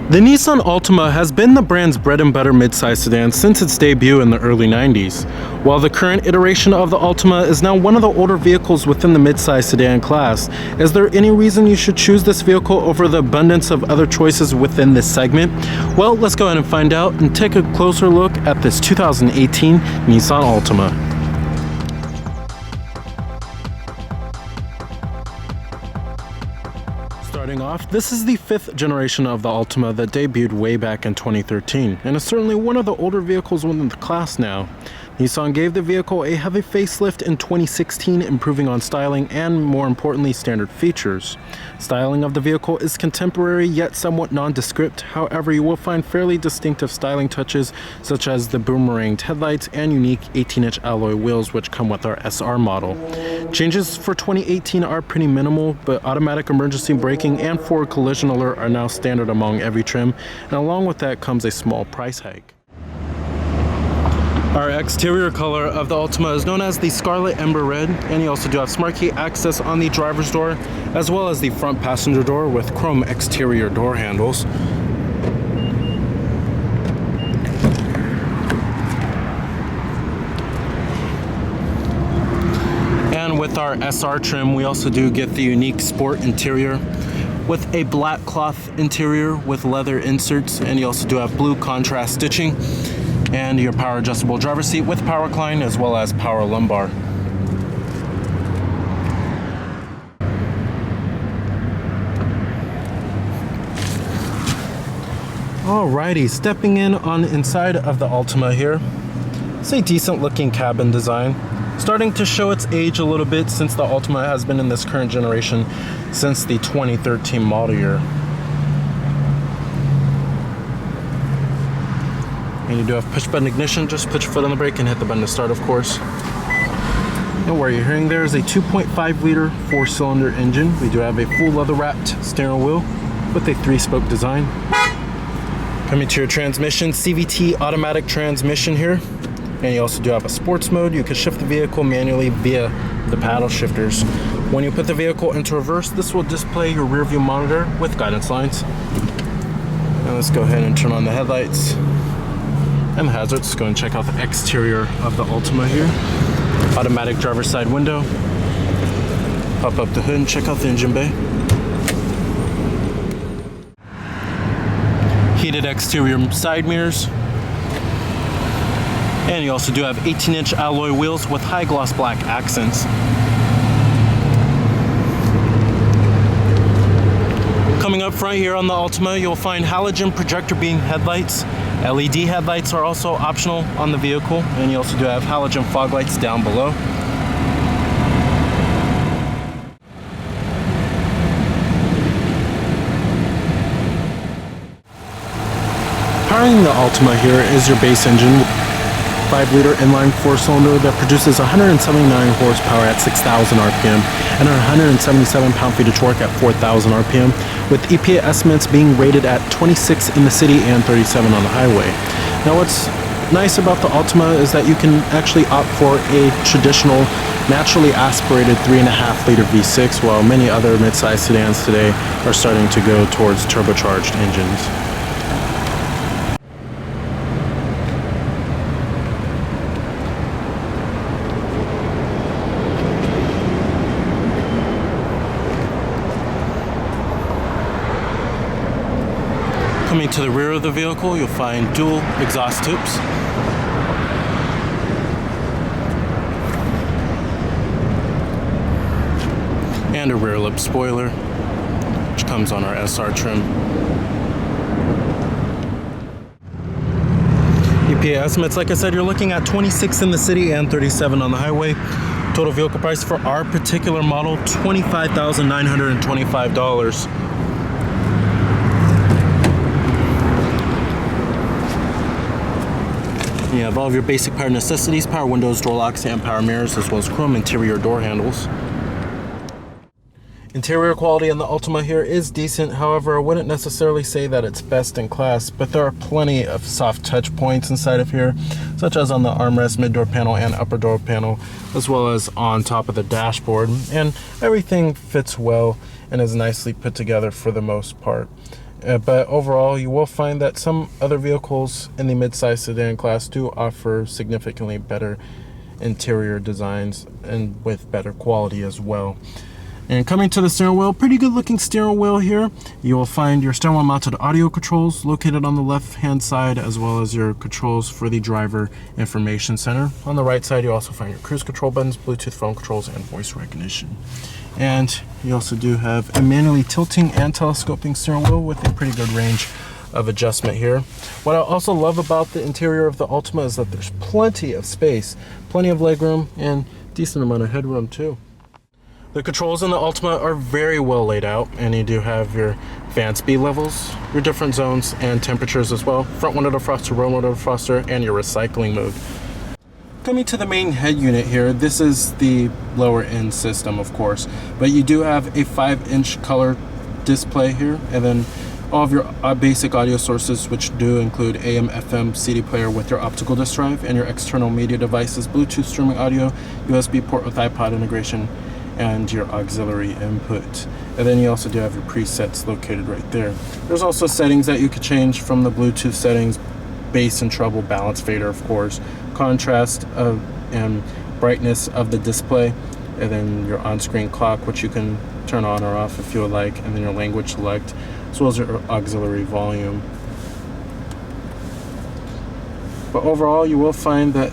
The Nissan Altima has been the brand's bread and butter midsize sedan since its debut in the early 90s. While the current iteration of the Altima is now one of the older vehicles within the midsize sedan class, is there any reason you should choose this vehicle over the abundance of other choices within this segment? Well, let's go ahead and find out and take a closer look at this 2018 Nissan Altima. Starting off, this is the 5th generation of the Altima that debuted way back in 2013, and is certainly one of the older vehicles within the class now. Nissan gave the vehicle a heavy facelift in 2016, improving on styling and, more importantly, standard features. Styling of the vehicle is contemporary yet somewhat nondescript. However, you will find fairly distinctive styling touches such as the boomeranged headlights and unique 18-inch alloy wheels which come with our SR model. Changes for 2018 are pretty minimal, but automatic emergency braking and forward collision alert are now standard among every trim, and along with that comes a small price hike. Our exterior color of the Altima is known as the Scarlet Ember Red, and you also do have smart key access on the driver's door, as well as the front passenger door with chrome exterior door handles. And with our SR trim, we also do get the unique sport interior with a black cloth interior with leather inserts, and you also do have blue contrast stitching, and your power adjustable driver seat with power recline as well as power lumbar. Alrighty, stepping in on inside of the Altima here. It's a decent looking cabin design, starting to show its age a little bit since the Altima has been in this current generation since the 2013 model year. And you do have push button ignition. Just put your foot on the brake and hit the button to start, of course. And what you're hearing there is a 2.5 liter 4-cylinder engine. We do have a full leather wrapped steering wheel with a 3-spoke design. Coming to your transmission, CVT automatic transmission here. And you also do have a sports mode. You can shift the vehicle manually via the paddle shifters. When you put the vehicle into reverse, this will display your rear view monitor with guidance lines. Now let's go ahead and turn on the headlights and the hazards. Let's go and check out the exterior of the Altima here. Automatic driver's side window. Pop up the hood and check out the engine bay. Heated exterior side mirrors. And you also do have 18-inch alloy wheels with high gloss black accents. Coming up front here on the Altima, you'll find halogen projector beam headlights. LED headlights are also optional on the vehicle, and you also do have halogen fog lights down below. Powering the Altima here is your base engine, 5-liter inline 4-cylinder that produces 179 horsepower at 6,000 RPM and 177 pound-feet of torque at 4,000 RPM, with EPA estimates being rated at 26 in the city and 37 on the highway. Now what's nice about the Altima is that you can actually opt for a traditional naturally aspirated 3.5-liter V6, while many other midsize sedans today are starting to go towards turbocharged engines. Coming to the rear of the vehicle, you'll find dual exhaust tubes. And a rear lip spoiler, which comes on our SR trim. EPA estimates, like I said, you're looking at 26 in the city and 37 on the highway. Total vehicle price for our particular model, $25,925. You have all of your basic power necessities, power windows, door locks, and power mirrors, as well as chrome interior door handles. Interior quality in the Altima here is decent. However, I wouldn't necessarily say that it's best in class, but there are plenty of soft touch points inside of here, such as on the armrest, mid-door panel, and upper door panel, as well as on top of the dashboard. And everything fits well and is nicely put together for the most part. But overall, you will find that some other vehicles in the midsize sedan class do offer significantly better interior designs and with better quality as well. And coming to the steering wheel, pretty good looking steering wheel here. You will find your steering wheel mounted audio controls located on the left hand side, as well as your controls for the driver information center. On the right side, you also find your cruise control buttons, Bluetooth phone controls, and voice recognition. And you also do have a manually tilting and telescoping steering wheel with a pretty good range of adjustment here. What I also love about the interior of the Altima is that there's plenty of space, plenty of legroom, and decent amount of headroom too. The controls in the Altima are very well laid out, and you do have your fan speed levels, your different zones, and temperatures as well. Front window defroster, rear window defroster, and your recycling mode. Coming to the main head unit here, this is the lower end system, of course, but you do have a 5-inch color display here, and then all of your basic audio sources, which do include AM, FM, CD player with your optical disc drive, and your external media devices, Bluetooth streaming audio, USB port with iPod integration, and your auxiliary input. And then you also do have your presets located right there. There's also settings that you could change from the Bluetooth settings: bass and treble, balance fader, of course, contrast and brightness of the display, and then your on-screen clock, which you can turn on or off if you would like, and then your language select, as well as your auxiliary volume. But overall, you will find that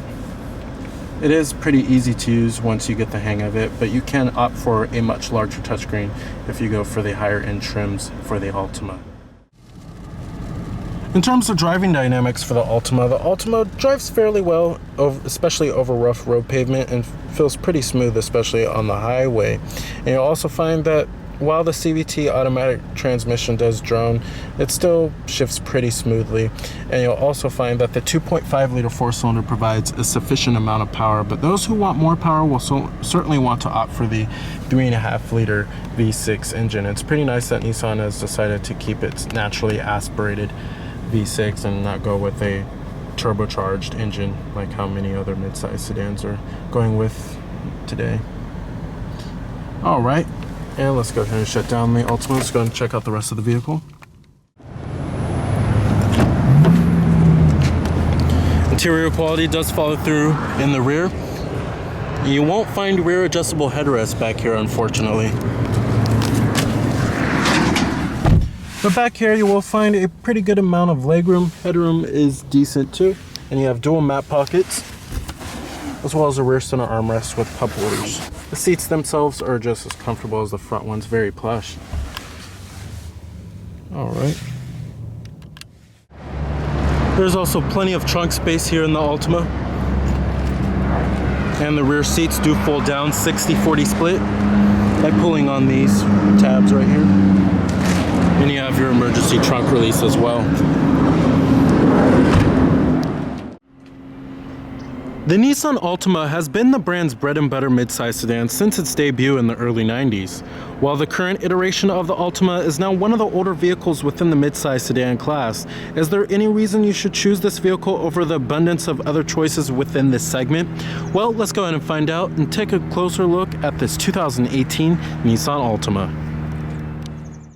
it is pretty easy to use once you get the hang of it, but you can opt for a much larger touchscreen if you go for the higher end trims for the Altima. In terms of driving dynamics for the Altima drives fairly well, especially over rough road pavement, and feels pretty smooth, especially on the highway. And you'll also find that while the CVT automatic transmission does drone, it still shifts pretty smoothly. And you'll also find that the 2.5 liter 4-cylinder provides a sufficient amount of power, but those who want more power will certainly want to opt for the 3.5 liter V6 engine. It's pretty nice that Nissan has decided to keep its naturally aspirated V6 and not go with a turbocharged engine like how many other midsize sedans are going with today. All right. And let's go ahead and shut down the Altima. Let's go and check out the rest of the vehicle. Interior quality does follow through in the rear. You won't find rear adjustable headrests back here, unfortunately. But back here you will find a pretty good amount of legroom. Headroom is decent too. And you have dual mat pockets, as well as a rear center armrest with cup holders. The seats themselves are just as comfortable as the front ones, very plush. All right. There's also plenty of trunk space here in the Altima. And the rear seats do fold down 60-40 split by pulling on these tabs right here. And you have your emergency trunk release as well. The Nissan Altima has been the brand's bread and butter midsize sedan since its debut in the early 90s. While the current iteration of the Altima is now one of the older vehicles within the midsize sedan class, is there any reason you should choose this vehicle over the abundance of other choices within this segment? Well, let's go ahead and find out and take a closer look at this 2018 Nissan Altima.